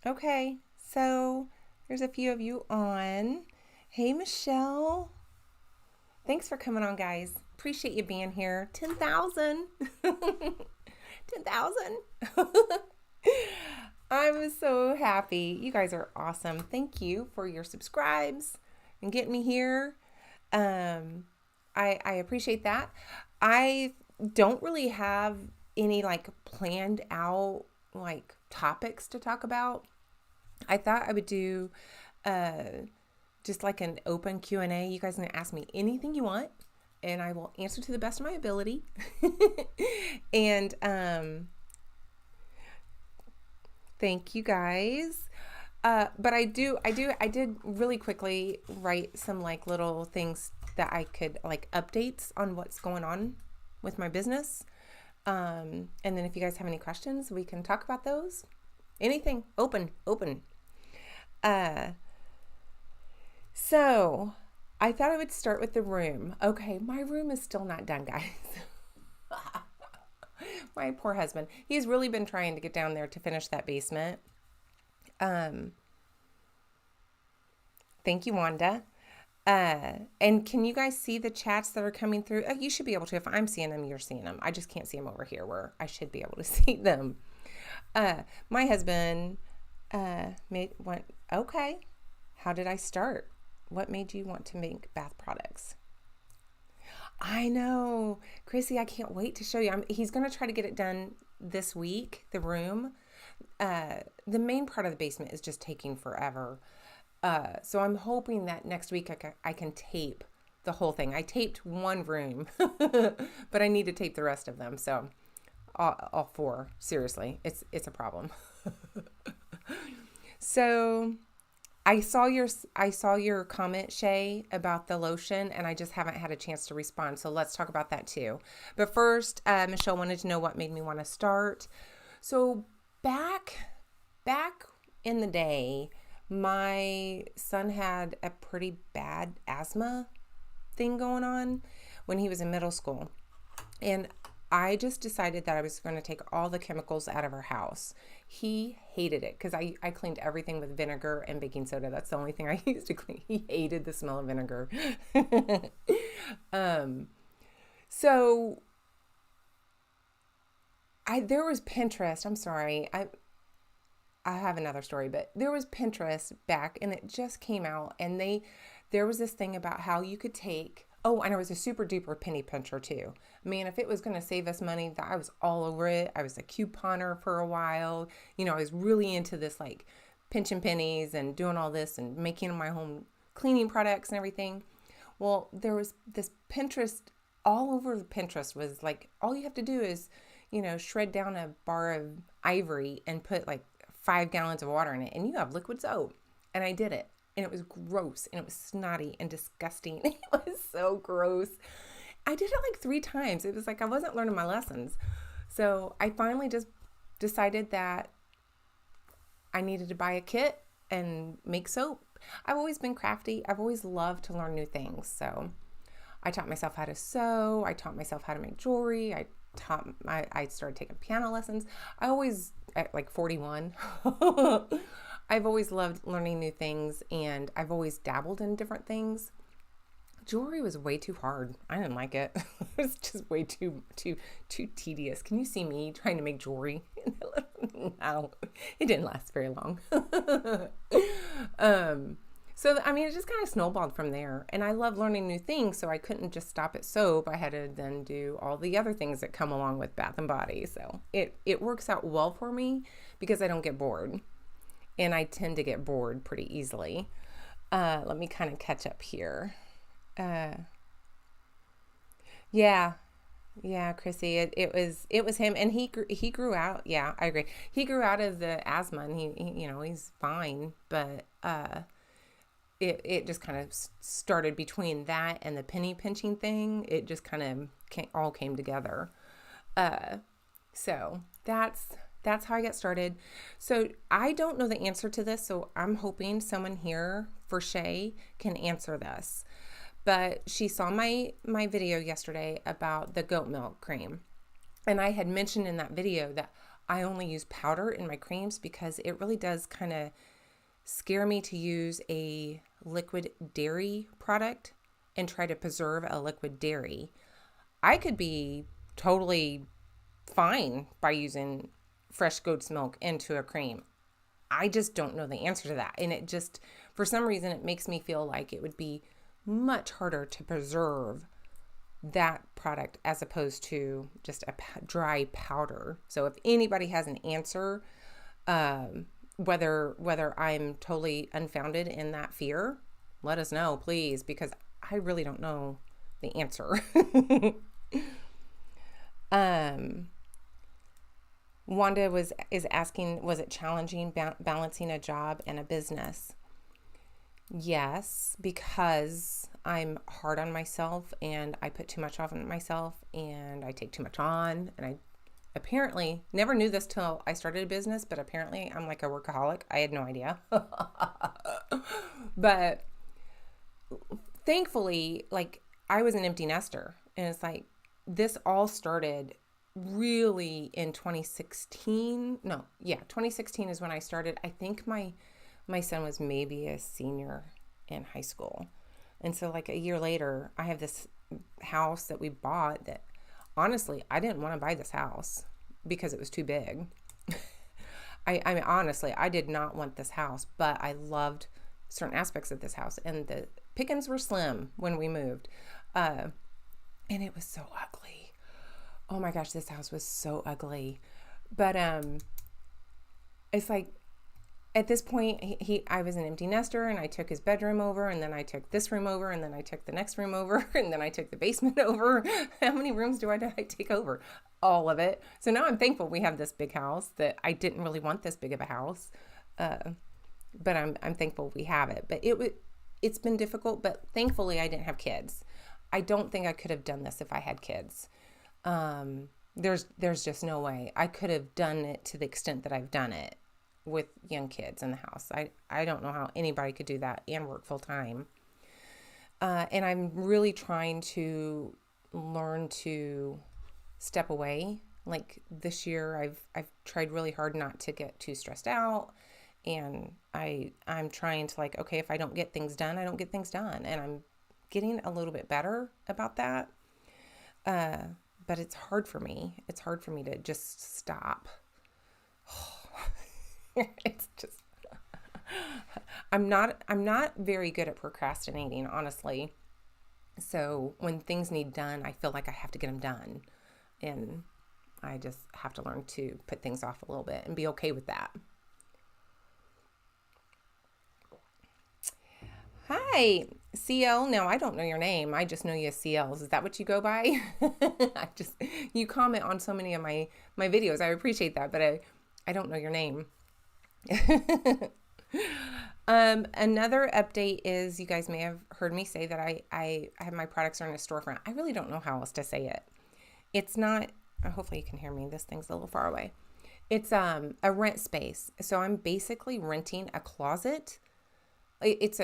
Okay, so there's a few of you on. Hey, Michelle. Thanks for coming on, guys. Appreciate you being here. 10,000. 10,000. I'm so happy. You guys are awesome. Thank you for your subscribes and getting me here. Um, I appreciate that. I don't really have any like planned out like topics to talk about. I thought I would do uh, just like an open Q&A. You guys can ask me anything you want and I will answer to the best of my ability. and thank you guys. But I did really quickly write some like little things that I could like updates on what's going on with my business. And then if you guys have any questions, we can talk about those. Anything, open. Uh, so I thought I would start with the room. Okay, my room is still not done, guys. My poor husband. He's really been trying to get down there to finish that basement. Um, Thank you, Wanda. And can you guys see the chats that are coming through? Oh, you should be able to. If I'm seeing them, you're seeing them. I just can't see them over here where I should be able to see them. My husband went, okay, how did I start? What made you want to make bath products? I know, Chrissy, I can't wait to show you. He's going to try to get it done this week, the room. The main part of the basement is just taking forever. So I'm hoping that next week I can tape the whole thing. I taped one room, but I need to tape the rest of them. So all four, seriously, it's a problem. So I saw your comment, Shay, about the lotion, and I just haven't had a chance to respond. So let's talk about that too. But first, Michelle wanted to know what made me want to start. So back in the day, my son had a pretty bad asthma thing going on when he was in middle school. And I just decided that I was going to take all the chemicals out of our house. He hated it because I cleaned everything with vinegar and baking soda. That's the only thing I used to clean. He hated the smell of vinegar. um, so there was Pinterest. I'm sorry. I have another story, but there was Pinterest back and it just came out and there was this thing about how you could take, oh, and I was a super duper penny pincher too. Man, if it was going to save us money, I was all over it. I was a couponer for a while. You know, I was really into this like pinching pennies and doing all this and making my home cleaning products and everything. Well, there was this Pinterest all over the Pinterest was like, all you have to do is, shred down a bar of ivory and put like 5 gallons of water in it and you have liquid soap. And I did it. And it was gross and it was snotty and disgusting. It was so gross. I did it like 3 times. It was like I wasn't learning my lessons. So I finally just decided that I needed to buy a kit and make soap. I've always been crafty. I've always loved to learn new things. So I taught myself how to sew. I taught myself how to make jewelry. I started taking piano lessons. I always, at like 41, I've always loved learning new things and I've always dabbled in different things. Jewelry was way too hard. I didn't like it. It was just way too tedious. Can you see me trying to make jewelry? No, it didn't last very long. So, I mean, it just kind of snowballed from there. And I love learning new things, so I couldn't just stop at soap. I had to then do all the other things that come along with Bath and Body. So it works out well for me because I don't get bored. And I tend to get bored pretty easily. Let me kind of catch up here. Uh, yeah, yeah, Chrissy, it was him, and he grew out. Yeah, I agree. He grew out of the asthma, and he's fine, but it just kind of started between that and the penny pinching thing. It just kind of all came together. Uh, so that's how I got started. So I don't know the answer to this, so I'm hoping someone here for Shay can answer this. But she saw my video yesterday about the goat milk cream. And I had mentioned in that video that I only use powder in my creams because it really does kind of scare me to use a liquid dairy product and try to preserve a liquid dairy. I could be totally fine by using fresh goat's milk into a cream. I just don't know the answer to that. And it just, for some reason, it makes me feel like it would be much harder to preserve that product as opposed to just a dry powder. So if anybody has an answer, whether I'm totally unfounded in that fear, let us know, please, because I really don't know the answer. Wanda is asking, was it challenging balancing a job and a business? Yes, because I'm hard on myself and I put too much on myself and I take too much on. And I apparently never knew this till I started a business, but apparently I'm like a workaholic. I had no idea. But thankfully, like, I was an empty nester. And it's like, this all started really in 2016. No, yeah, 2016 is when I started. I think my son was maybe a senior in high school. And so like a year later, I have this house that we bought that honestly, I didn't want to buy this house because it was too big. I mean, honestly, I did not want this house, but I loved certain aspects of this house and the pickings were slim when we moved. And it was so ugly. Oh my gosh, this house was so ugly. But it's like, at this point, I was an empty nester and I took his bedroom over and then I took this room over and then I took the next room over and then I took the basement over. How many rooms do I take over? All of it. So now I'm thankful we have this big house that I didn't really want this big of a house. But I'm thankful we have it. But it's been difficult, but thankfully I didn't have kids. I don't think I could have done this if I had kids. There's just no way I could have done it to the extent that I've done it with young kids in the house. I don't know how anybody could do that and work full time. And I'm really trying to learn to step away. Like this year, I've tried really hard not to get too stressed out. And I'm trying to like, okay, if I don't get things done, I don't get things done. And I'm getting a little bit better about that. But it's hard for me. It's hard for me to just stop. It's just, I'm not very good at procrastinating, honestly. So when things need done, I feel like I have to get them done. And I just have to learn to put things off a little bit and be okay with that. Hi, CL. Now, I don't know your name. I just know you as CLs. Is that what you go by? You comment on so many of my videos. I appreciate that, but I don't know your name. Another update is, you guys may have heard me say that I have my products are in a storefront. I really don't know how else to say it. It's not, hopefully you can hear me. This thing's a little far away. It's a rent space. So I'm basically renting a closet. It's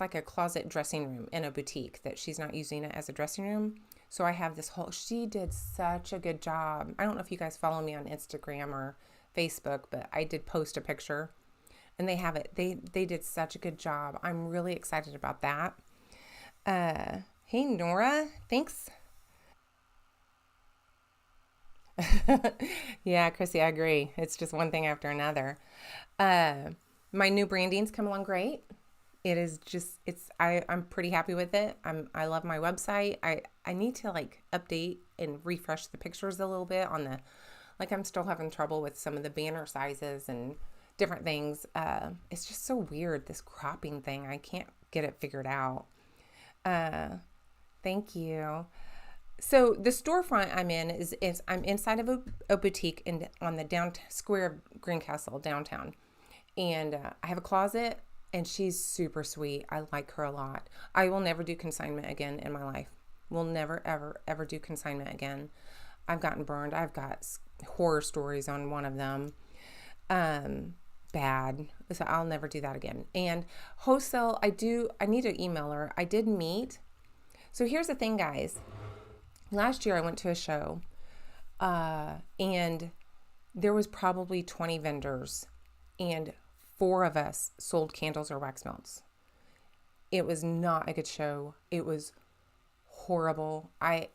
like a closet dressing room in a boutique that she's not using it as a dressing room. So I have this whole, she did such a good job. I don't know if you guys follow me on Instagram or Facebook, but I did post a picture and they have it. They did such a good job. I'm really excited about that. Hey, Nora, thanks. Yeah, Chrissy, I agree. It's just one thing after another. My new branding's come along great. It is just, I'm pretty happy with it. I love my website. I need to like update and refresh the pictures a little bit on the, like I'm still having trouble with some of the banner sizes and different things. It's just so weird, this cropping thing. I can't get it figured out. Thank you. So the storefront I'm in is I'm inside of a boutique on the square of Greencastle downtown. And I have a closet and she's super sweet. I like her a lot. I will never do consignment again in my life. Will never, ever, ever do consignment again. I've gotten burned. I've got horror stories on one of them. Bad. So I'll never do that again. And wholesale, I need to email her. I did meet. So here's the thing, guys. Last year I went to a show and There was probably 20 vendors, and 4 of us sold candles or wax melts. It was not a good show. It was horrible. I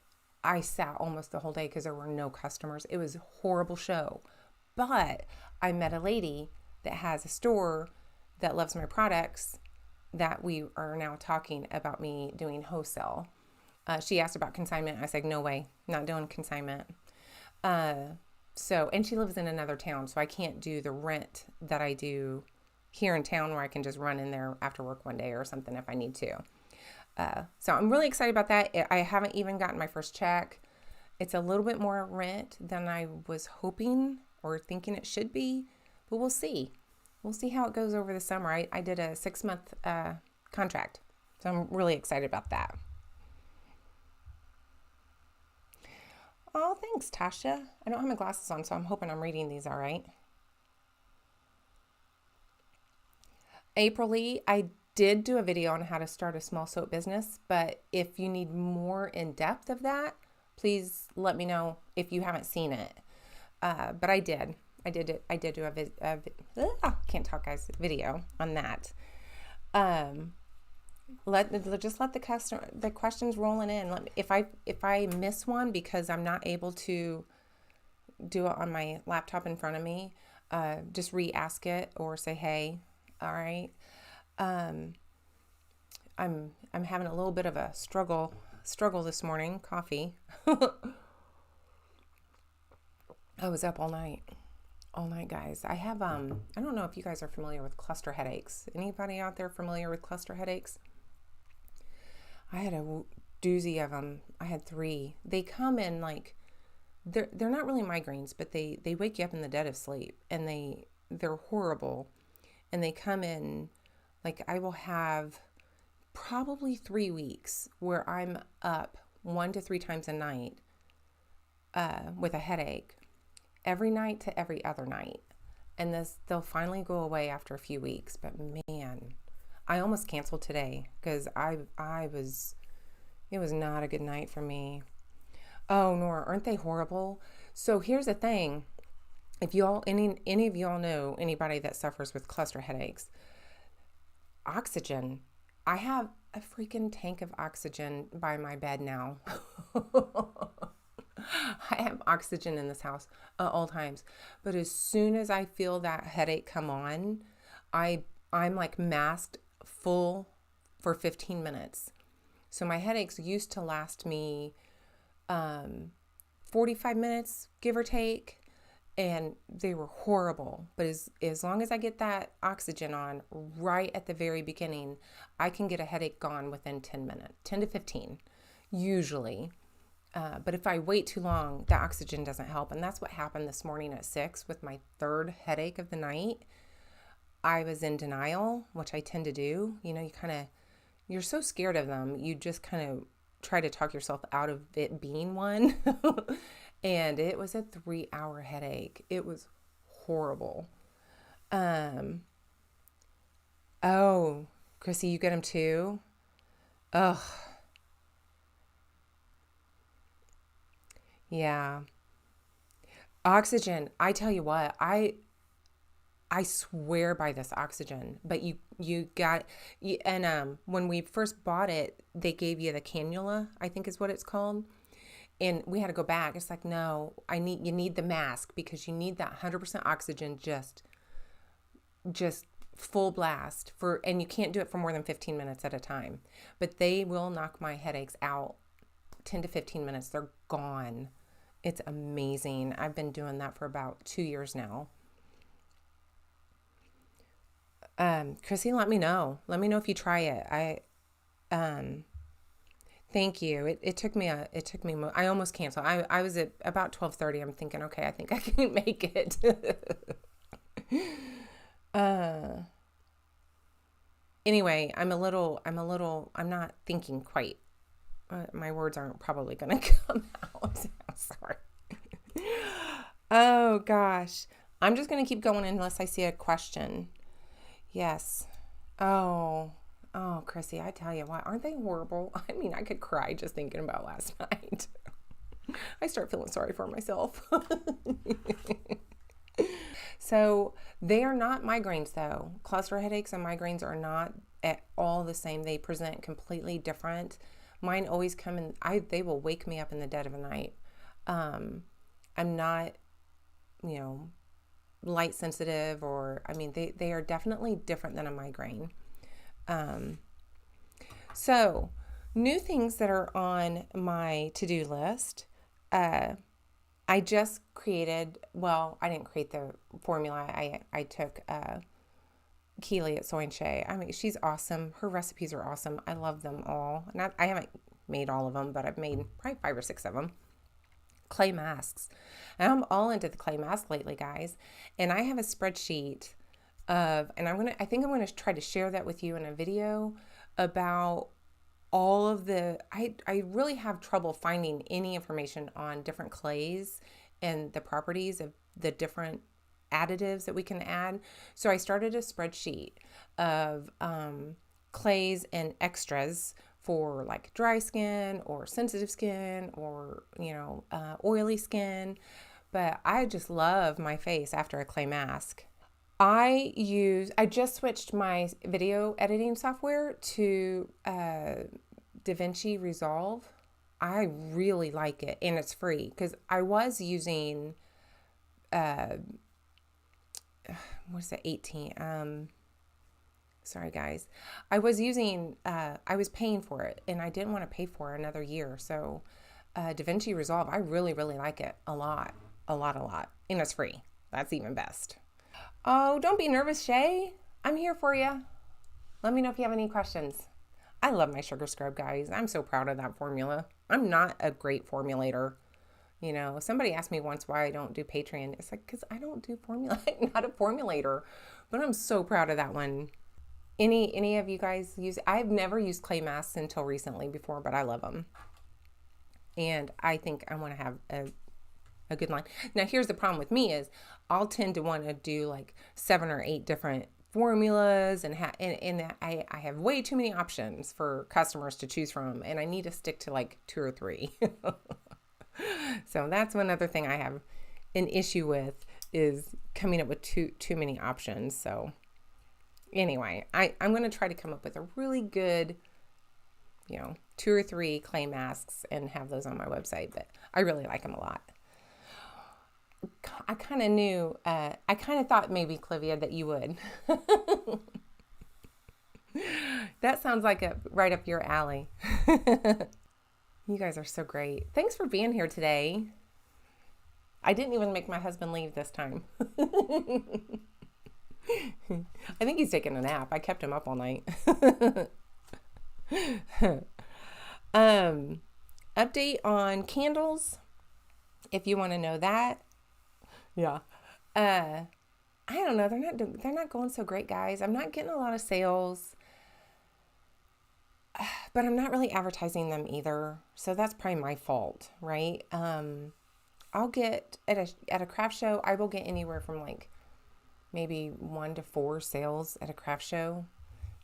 sat almost the whole day because there were no customers. It was a horrible show. But I met a lady that has a store that loves my products that we are now talking about me doing wholesale. She asked about consignment. I said, no way, not doing consignment. And she lives in another town, so I can't do the rent that I do here in town where I can just run in there after work one day or something if I need to. So I'm really excited about that. I haven't even gotten my first check. It's a little bit more rent than I was hoping or thinking it should be, but we'll see. We'll see how it goes over the summer. I did a 6-month contract, so I'm really excited about that. Oh, thanks, Tasha. I don't have my glasses on, so I'm hoping I'm reading these all right. April Lee, I did do a video on how to start a small soap business, but if you need more in depth of that, please let me know if you haven't seen it. But I did do a can't talk, guys, video on that. Let the questions rolling in. If I miss one because I'm not able to do it on my laptop in front of me, just re-ask it or say, hey, all right. I'm having a little bit of a struggle this morning. Coffee. I was up all night, guys. I have, I don't know if you guys are familiar with cluster headaches. Anybody out there familiar with cluster headaches? I had a doozy of them. I had 3. They come in like, they're not really migraines, but they wake you up in the dead of sleep, and they're horrible. And they come in, like, I will have probably 3 weeks where I'm up 1 to 3 times a night with a headache, every night to every other night. And they'll finally go away after a few weeks. But man, I almost canceled today because it was not a good night for me. Oh, Nora, aren't they horrible? So here's the thing. If any of y'all know anybody that suffers with cluster headaches, oxygen. I have a freaking tank of oxygen by my bed now. I have oxygen in this house at all times. But as soon as I feel that headache come on, I'm like masked full for 15 minutes. So my headaches used to last me 45 minutes, give or take. And they were horrible. But as long as I get that oxygen on right at the very beginning, I can get a headache gone within 10 minutes, 10 to 15, usually. But if I wait too long, the oxygen doesn't help. And that's what happened this morning at 6 with my 3rd headache of the night. I was in denial, which I tend to do. You know, you're so scared of them. You just kind of try to talk yourself out of it being one. And it was a 3-hour headache. It was horrible. Oh, Chrissy, you get them too? Ugh. Yeah. Oxygen. I tell you what, I swear by this oxygen, but when we first bought it, they gave you the cannula, I think is what it's called. And we had to go back. It's like, no, you need the mask because you need that 100% oxygen, just full blast and you can't do it for more than 15 minutes at a time. But they will knock my headaches out 10 to 15 minutes. They're gone. It's amazing. I've been doing that for about 2 years now. Chrissy, let me know. Let me know if you try it. Thank you. It took me I almost canceled. I was at about 12:30. I'm thinking, okay, I think I can make it. Anyway, I'm not thinking quite. My words aren't probably going to come out. I'm sorry. Oh gosh. I'm just going to keep going unless I see a question. Yes. Oh, Chrissy, I tell you what, aren't they horrible? I mean, I could cry just thinking about last night. I start feeling sorry for myself. So they are not migraines though. Cluster headaches and migraines are not at all the same. They present completely different. Mine always come in, they will wake me up in the dead of the night. I'm not, you know, light sensitive, or, I mean, they are definitely different than a migraine. So new things that are on my to-do list. I just created, well, I didn't create the formula. I took Keely at Soy and Shay. I mean, she's awesome. Her recipes are awesome. I love them all. I haven't made all of them, but I've made probably 5 or 6 of them. Clay masks. And I'm all into the clay mask lately, guys. And I have a spreadsheet of, and I think I'm gonna try to share that with you in a video about all of the, I really have trouble finding any information on different clays and the properties of the different additives that we can add. So I started a spreadsheet of clays and extras for like dry skin or sensitive skin or, you know, oily skin. But I just love my face after a clay mask. I just switched my video editing software to DaVinci Resolve. I really like it, and it's free, because I was using what is that, 18? Sorry guys. I was paying for it, and I didn't want to pay for another year. So DaVinci Resolve, I really, really like it a lot. And it's free. That's even best. Oh, don't be nervous, Shay. I'm here for you. Let me know if you have any questions. I love my sugar scrub, guys. I'm so proud of that formula. I'm not a great formulator. You know, somebody asked me once why I don't do Patreon. It's like, because I don't do formula. I'm not a formulator. But I'm so proud of that one. Any of you guys use, I've never used clay masks until recently before, but I love them. And I think I want to have a good line. Now, here's the problem with me is I'll tend to want to do like 7 or 8 different formulas, and I have way too many options for customers to choose from, and I need to stick to like 2 or 3. So that's one other thing I have an issue with, is coming up with too many options. So anyway, I'm going to try to come up with a really good, you know, 2 or 3 clay masks and have those on my website. But I really like them a lot. I kind of knew, I kind of thought maybe, Clivia, that you would. That sounds like right up your alley. You guys are so great. Thanks for being here today. I didn't even make my husband leave this time. I think he's taking a nap. I kept him up all night. Update on candles, if you want to know that. Yeah. I don't know. They're not going so great, guys. I'm not getting a lot of sales, but I'm not really advertising them either. So that's probably my fault, right? I'll get at a craft show, I will get anywhere from like maybe 1 to 4 sales at a craft show.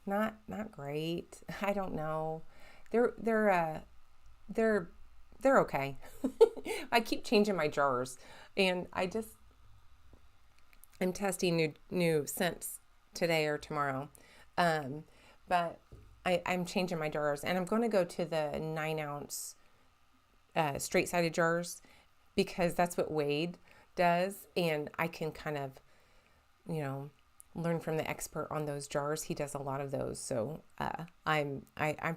Not great. I don't know. They're okay. I keep changing my jars, and I'm testing new scents today or tomorrow. But I'm changing my jars, and I'm going to go to the 9-ounce straight-sided jars, because that's what Wade does, and I can kind of, you know, learn from the expert on those jars. He does a lot of those, so I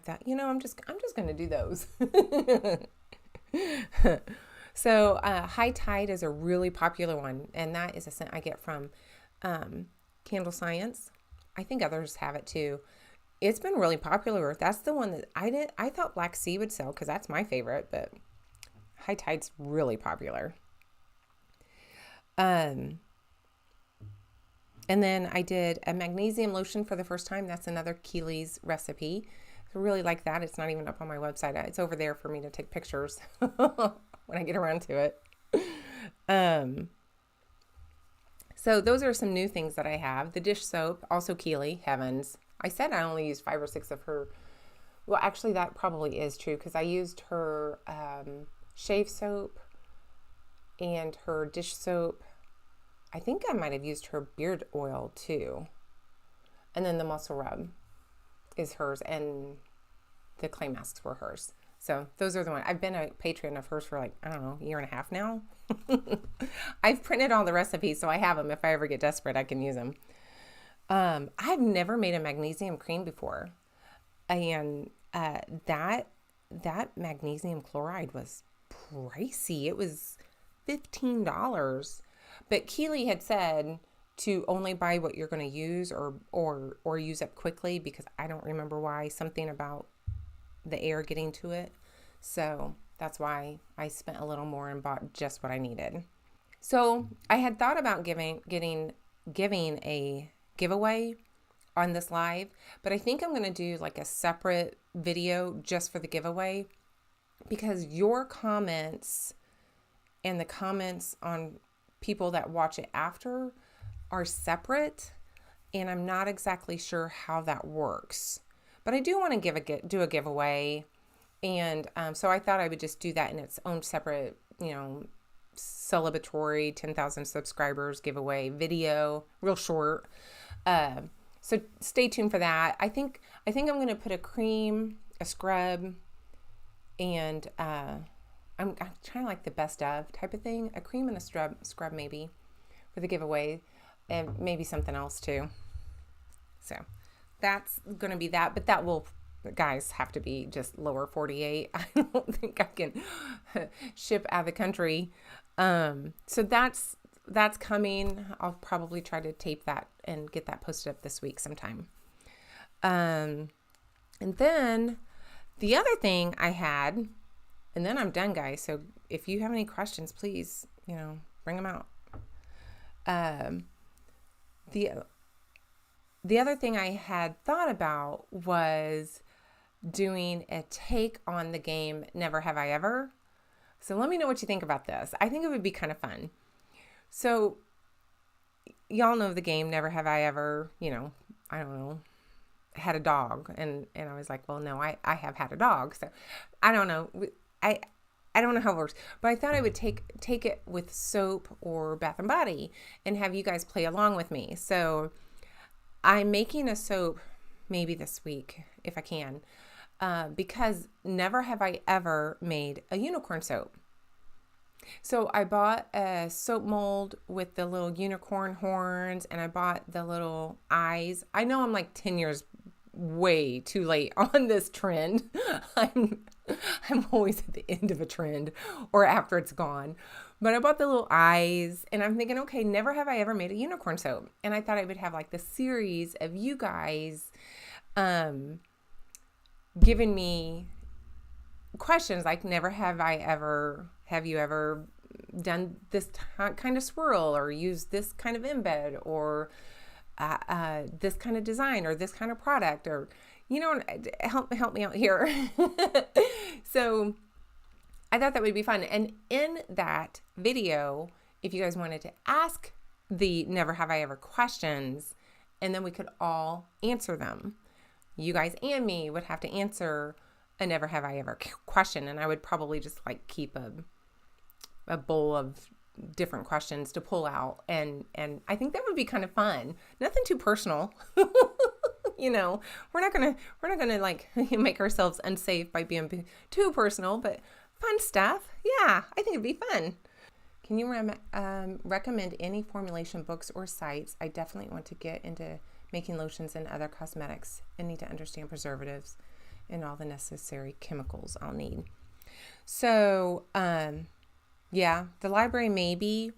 thought, you know, I'm just going to do those. So High Tide is a really popular one, and that is a scent I get from Candle Science. I think others have it too. It's been really popular. That's the one that I thought Black Sea would sell, because that's my favorite, but High Tide's really popular. And then I did a magnesium lotion for the first time. That's another Keely's recipe. I really like that. It's not even up on my website. It's over there for me to take pictures when I get around to it. So those are some new things that I have. The dish soap, also Keely, heavens. I said I only used 5 or 6 of her. Well, actually, that probably is true, because I used her shave soap and her dish soap. I think I might have used her beard oil too. And then the muscle rub is hers, and the clay masks were hers. So those are the ones. I've been a patron of hers for like, I don't know, a year and a half now. I've printed all the recipes, so I have them. If I ever get desperate, I can use them. I've never made a magnesium cream before. And that magnesium chloride was pricey. It was $15. But Keely had said to only buy what you're going to use or use up quickly, because I don't remember why, something about the air getting to it. So that's why I spent a little more and bought just what I needed. So I had thought about giving a giveaway on this live, but I think I'm going to do like a separate video just for the giveaway, because your comments and the comments on people that watch it after are separate, and I'm not exactly sure how that works. But I do want to do a giveaway, and so I thought I would just do that in its own separate, celebratory 10,000 subscribers giveaway video, real short. So stay tuned for that. I think I'm going to put a cream, a scrub, and I'm trying like the best of type of thing, a cream and a scrub maybe for the giveaway, and maybe something else too. So that's going to be that, but that will, guys, have to be just lower 48. I don't think I can ship out of the country. So that's coming. I'll probably try to tape that and get that posted up this week sometime. And then the other thing I had, and then I'm done, guys. So if you have any questions, please, bring them out. The other thing I had thought about was doing a take on the game Never Have I Ever. So let me know what you think about this. I think it would be kind of fun. So y'all know the game Never Have I Ever, I don't know, had a dog. And I was like, well, no, I have had a dog. So I don't know. I don't know how it works, but I thought I would take it with soap or Bath and Body and have you guys play along with me. So I'm making a soap maybe this week if I can, because never have I ever made a unicorn soap. So I bought a soap mold with the little unicorn horns, and I bought the little eyes. I know I'm like 10 years way too late on this trend. I'm always at the end of a trend or after it's gone. But I bought the little eyes, and I'm thinking, okay, never have I ever made a unicorn soap. And I thought I would have like the series of you guys giving me questions like, never have you ever done this kind of swirl, or used this kind of embed, or this kind of design, or this kind of product, or help me out here. So I thought that would be fun. And in that video, if you guys wanted to ask the Never Have I Ever questions, and then we could all answer them, you guys and me would have to answer a Never Have I Ever question. And I would probably just like keep a bowl of different questions to pull out. And I think that would be kind of fun. Nothing too personal. We're not gonna like make ourselves unsafe by being too personal, but fun stuff. Yeah, I think it'd be fun. Can you recommend any formulation books or sites? I definitely want to get into making lotions and other cosmetics and need to understand preservatives and all the necessary chemicals I'll need. So, yeah, the library maybe.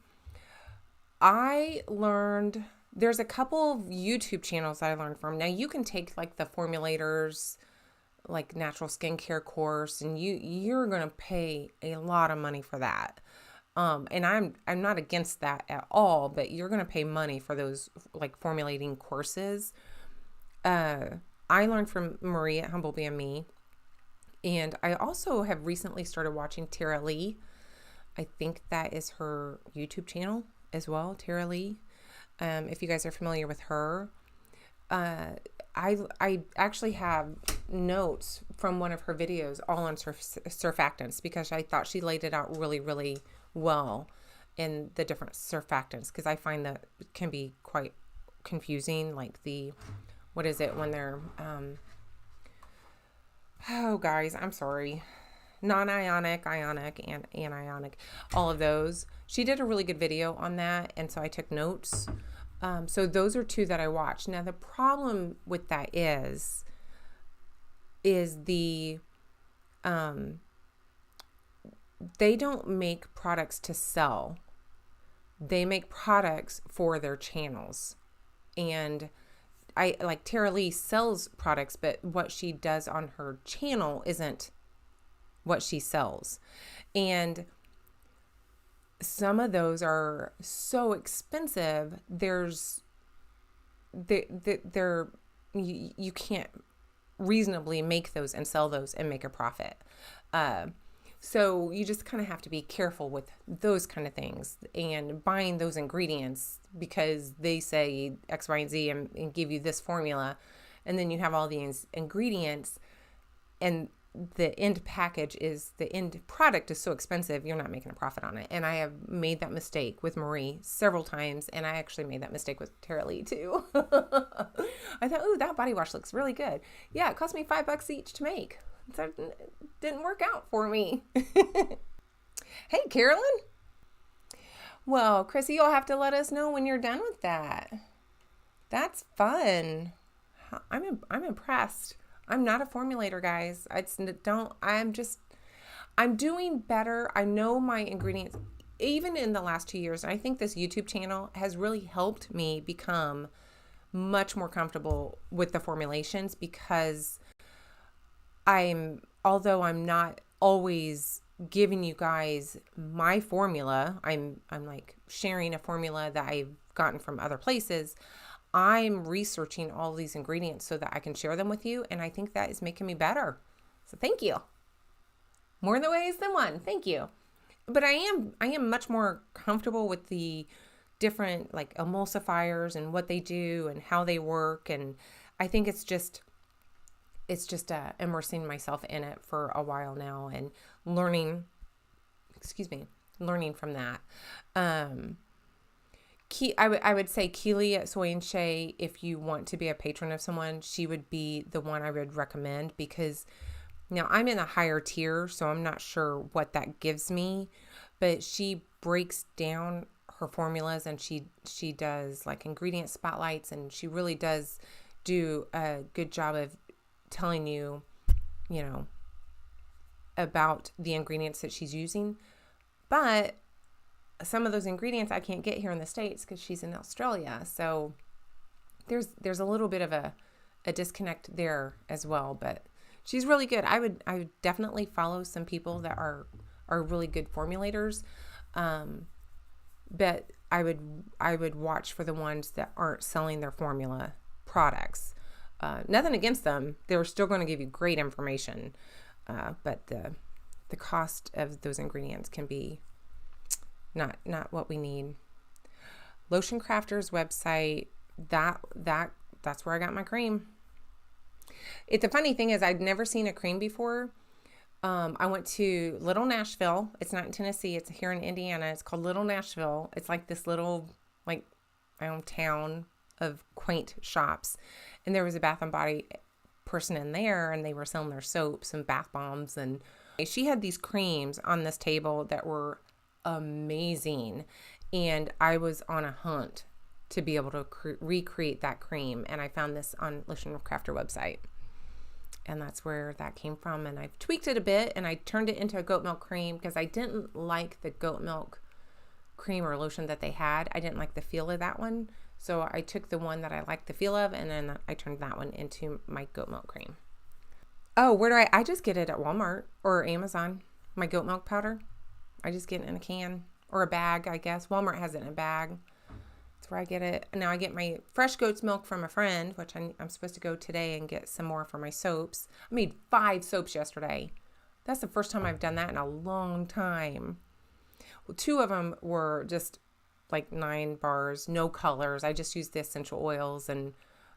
I learned, there's a couple of YouTube channels that I learned from. Now you can take like the Formulators, like natural skincare course, and you're going to pay a lot of money for that. And I'm not against that at all, but you're going to pay money for those like formulating courses. I learned from Marie at Humble BME, and I also have recently started watching Tara Lee. I think that is her YouTube channel as well, Tara Lee. If you guys are familiar with her, I actually have notes from one of her videos all on surfactants, because I thought she laid it out really, really well. in the different surfactants, because I find that it can be quite confusing. Like what is it when they're, oh guys, I'm sorry. Non-ionic, ionic, and anionic, all of those. She did a really good video on that, and so I took notes. So those are two that I watched. Now the problem with that is the they don't make products to sell. They make products for their channels. And I like Tara Lee sells products, but what she does on her channel isn't what she sells. And some of those are so expensive. You can't reasonably make those and sell those and make a profit. So you just kind of have to be careful with those kind of things and buying those ingredients because they say X, Y, and Z and give you this formula. And then you have all these ingredients and the end product is so expensive, you're not making a profit on it. And I have made that mistake with Marie several times. And I actually made that mistake with Tara Lee too. I thought, ooh, that body wash looks really good. Yeah, it cost me $5 each to make. So it didn't work out for me. Hey, Carolyn. Well, Chrissy, you'll have to let us know when you're done with that. That's fun. I'm impressed. I'm not a formulator, guys. I'm doing better. I know my ingredients, even in the last 2 years. And I think this YouTube channel has really helped me become much more comfortable with the formulations because although I'm not always giving you guys my formula, I'm like sharing a formula that I've gotten from other places. I'm researching all these ingredients so that I can share them with you. And I think that is making me better. So thank you. More the ways than one. Thank you. But I am much more comfortable with the different like emulsifiers and what they do and how they work. And I think it's just immersing myself in it for a while now and learning from that. I would say Keely at Soy and Shea, if you want to be a patron of someone, she would be the one I would recommend because now I'm in a higher tier, so I'm not sure what that gives me, but she breaks down her formulas and she does like ingredient spotlights and she really does do a good job of telling you, about the ingredients that she's using. But some of those ingredients I can't get here in the States because she's in Australia. So there's a little bit of a disconnect there as well, but she's really good. I would definitely follow some people that are really good formulators. But I would watch for the ones that aren't selling their formula products. Nothing against them. They're still going to give you great information. But the cost of those ingredients can be not what we need. Lotion Crafter's website, that's where I got my cream. The funny thing is I'd never seen a cream before. I went to Little Nashville. It's not in Tennessee. It's here in Indiana. It's called Little Nashville. It's like this little, like, my own town of quaint shops. And there was a Bath and Body person in there, and they were selling their soaps and bath bombs. And she had these creams on this table that were amazing. And I was on a hunt to be able to recreate that cream. And I found this on Lotion Crafter website. And that's where that came from. And I've tweaked it a bit and I turned it into a goat milk cream because I didn't like the goat milk cream or lotion that they had. I didn't like the feel of that one. So I took the one that I liked the feel of and then I turned that one into my goat milk cream. Oh, where I just get it at Walmart or Amazon. My goat milk powder. I just get it in a can or a bag, I guess. Walmart has it in a bag. That's where I get it. Now I get my fresh goat's milk from a friend, which I'm supposed to go today and get some more for my soaps. I made 5 soaps yesterday. That's the first time I've done that in a long time. Well, 2 of them were just like 9 bars, no colors. I just used the essential oils and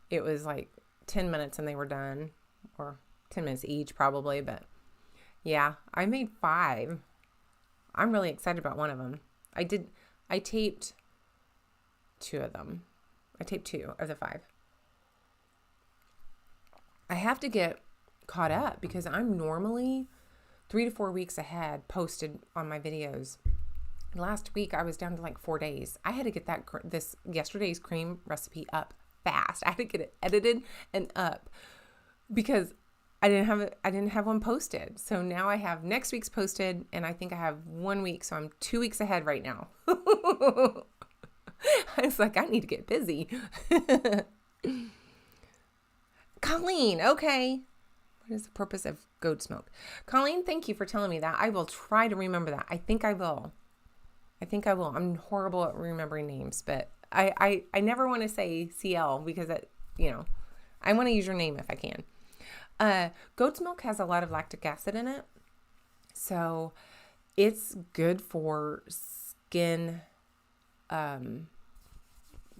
it was like 10 minutes and they were done, or 10 minutes each probably. But yeah, I made 5. I'm really excited about one of them. I taped 2 of them. I taped 2 of the 5. I have to get caught up because I'm normally 3 to 4 weeks ahead posted on my videos. Last week I was down to like 4 days. I had to get this yesterday's cream recipe up fast. I had to get it edited and up because I didn't have one posted. So now I have next week's posted, and I think I have 1 week, so I'm 2 weeks ahead right now. I was like, I need to get busy. Colleen, okay. What is the purpose of goat smoke? Colleen, thank you for telling me that. I will try to remember that. I think I will. I'm horrible at remembering names, but I never want to say CL because I want to use your name if I can. Goat's milk has a lot of lactic acid in it, so it's good for skin,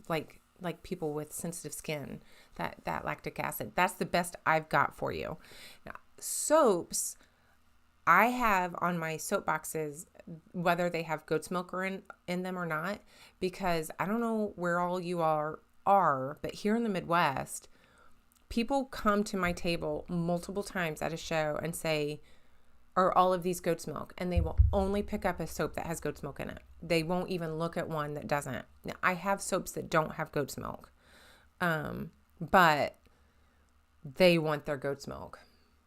like people with sensitive skin. That lactic acid, that's the best I've got for you. Now, soaps, I have on my soap boxes, whether they have goat's milk in them or not, because I don't know where all you are, but here in the Midwest, people come to my table multiple times at a show and say, are all of these goat's milk? And they will only pick up a soap that has goat's milk in it. They won't even look at one that doesn't. Now, I have soaps that don't have goat's milk, but they want their goat's milk.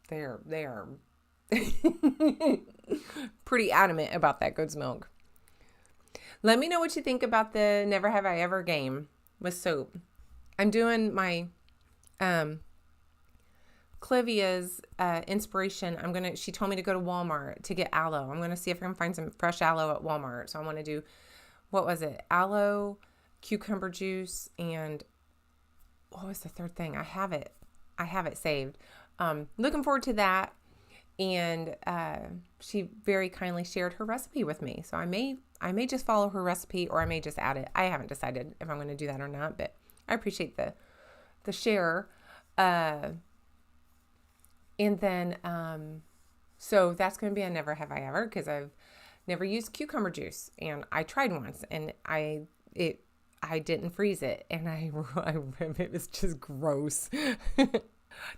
They are pretty adamant about that goat's milk. Let me know what you think about the Never Have I Ever game with soap. I'm doing my Clivia's inspiration. She told me to go to Walmart to get aloe. I'm going to see if I can find some fresh aloe at Walmart. So I want to do, what was it? Aloe, cucumber juice, and what was the third thing? I have it saved. Looking forward to that. And she very kindly shared her recipe with me. So I may just follow her recipe, or I may just add it. I haven't decided if I'm going to do that or not, but I appreciate the share. And then, so that's going to be a Never Have I Ever, because I've never used cucumber juice, and I tried once, and I didn't freeze it, and it was just gross.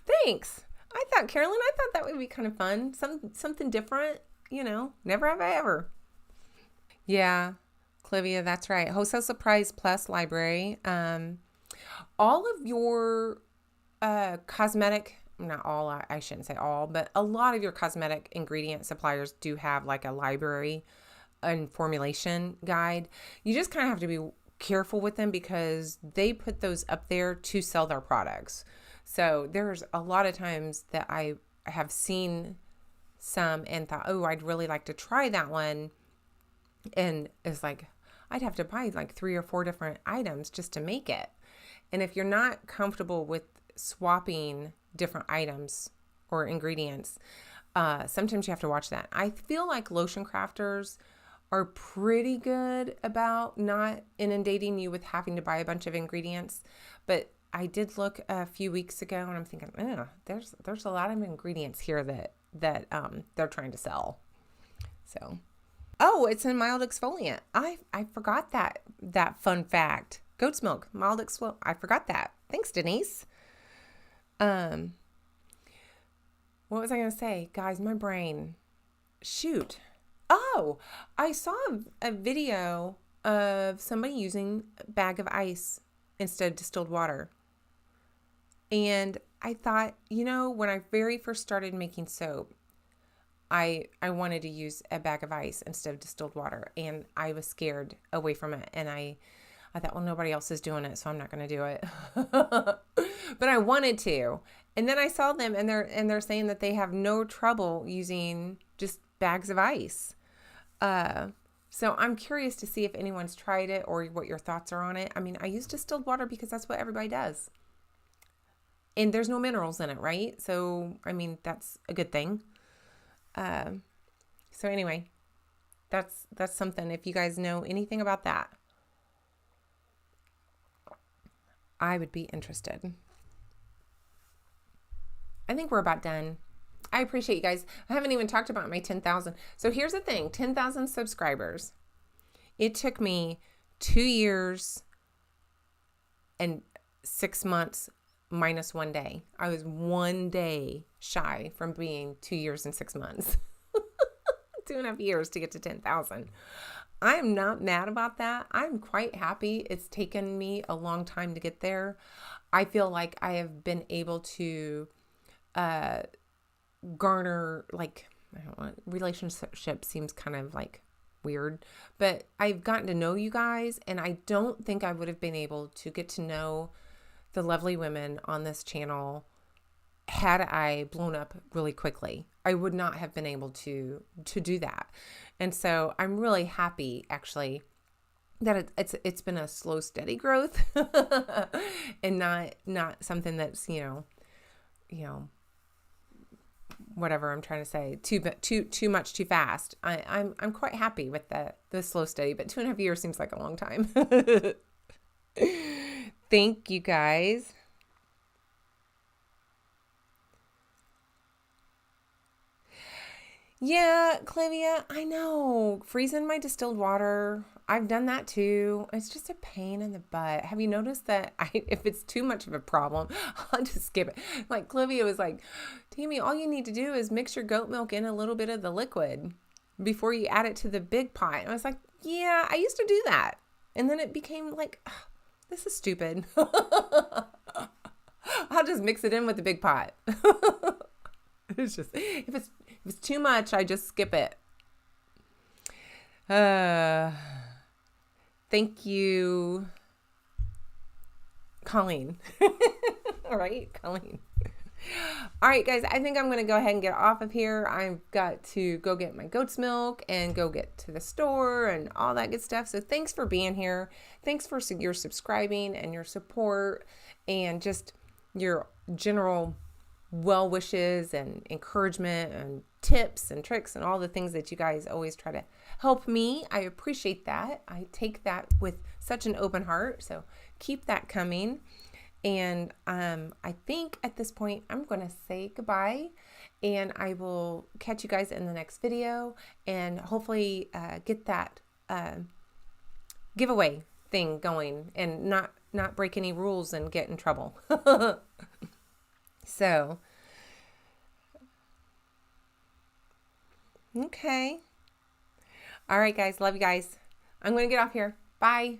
Thanks. Carolyn, I thought that would be kind of fun. Something different, Never Have I Ever. Yeah, Clivia, that's right. Wholesale Surprise Plus Library. All of your cosmetic, not all, I shouldn't say all, but a lot of your cosmetic ingredient suppliers do have like a library and formulation guide. You just kind of have to be careful with them because they put those up there to sell their products. So there's a lot of times that I have seen some and thought, oh, I'd really like to try that one. And it's like, I'd have to buy like 3 or 4 different items just to make it. And if you're not comfortable with swapping different items or ingredients, sometimes you have to watch that. I feel like lotion crafters are pretty good about not inundating you with having to buy a bunch of ingredients. But I did look a few weeks ago and I'm thinking, there's a lot of ingredients here that they're trying to sell. So, oh, it's a mild exfoliant. I forgot that fun fact. Goat's milk, mild exfoliant. I forgot that. Thanks, Denise. What was I going to say? Guys, my brain. Shoot. Oh, I saw a video of somebody using a bag of ice instead of distilled water. And I thought, when I very first started making soap, I wanted to use a bag of ice instead of distilled water. And I was scared away from it. And I thought, well, nobody else is doing it, so I'm not going to do it. But I wanted to. And then I saw them, and they're saying that they have no trouble using just bags of ice. So I'm curious to see if anyone's tried it or what your thoughts are on it. I mean, I use distilled water because that's what everybody does. And there's no minerals in it, right? So, I mean, that's a good thing. So anyway, that's something. If you guys know anything about that, I would be interested. I think we're about done. I appreciate you guys. I haven't even talked about my 10,000. So here's the thing, 10,000 subscribers. It took me 2 years and 6 months minus 1 day. I was 1 day shy from being 2 years and 6 months. 2.5 years to get to 10,000. I am not mad about that. I'm quite happy. It's taken me a long time to get there. I feel like I have been able to garner, like, I don't know, relationship seems kind of like weird, but I've gotten to know you guys, and I don't think I would have been able to get to know the lovely women on this channel had I blown up really quickly. I would not have been able to do that. And so I'm really happy, actually, that it's been a slow, steady growth and not something that's, whatever I'm trying to say, too much too fast. I'm quite happy with the slow, steady, but 2.5 years seems like a long time. Thank you guys. Yeah, Clivia, I know. Freezing my distilled water. I've done that too. It's just a pain in the butt. Have you noticed that if it's too much of a problem, I'll just skip it. Like Clivia was like, Tammy, all you need to do is mix your goat milk in a little bit of the liquid before you add it to the big pot. And I was like, yeah, I used to do that. And then it became like, oh, this is stupid. I'll just mix it in with the big pot. It's just, if it's too much, I just skip it. Thank you, Colleen. All right, Colleen. All right, guys, I think I'm going to go ahead and get off of here. I've got to go get my goat's milk and go get to the store and all that good stuff. So thanks for being here. Thanks for your subscribing and your support and just your general well wishes and encouragement and tips and tricks and all the things that you guys always try to help me. I appreciate that. I take that with such an open heart. So keep that coming. And I think at this point, I'm going to say goodbye, and I will catch you guys in the next video and hopefully get that giveaway thing going and not break any rules and get in trouble. So, okay. All right, guys. Love you guys. I'm going to get off here. Bye.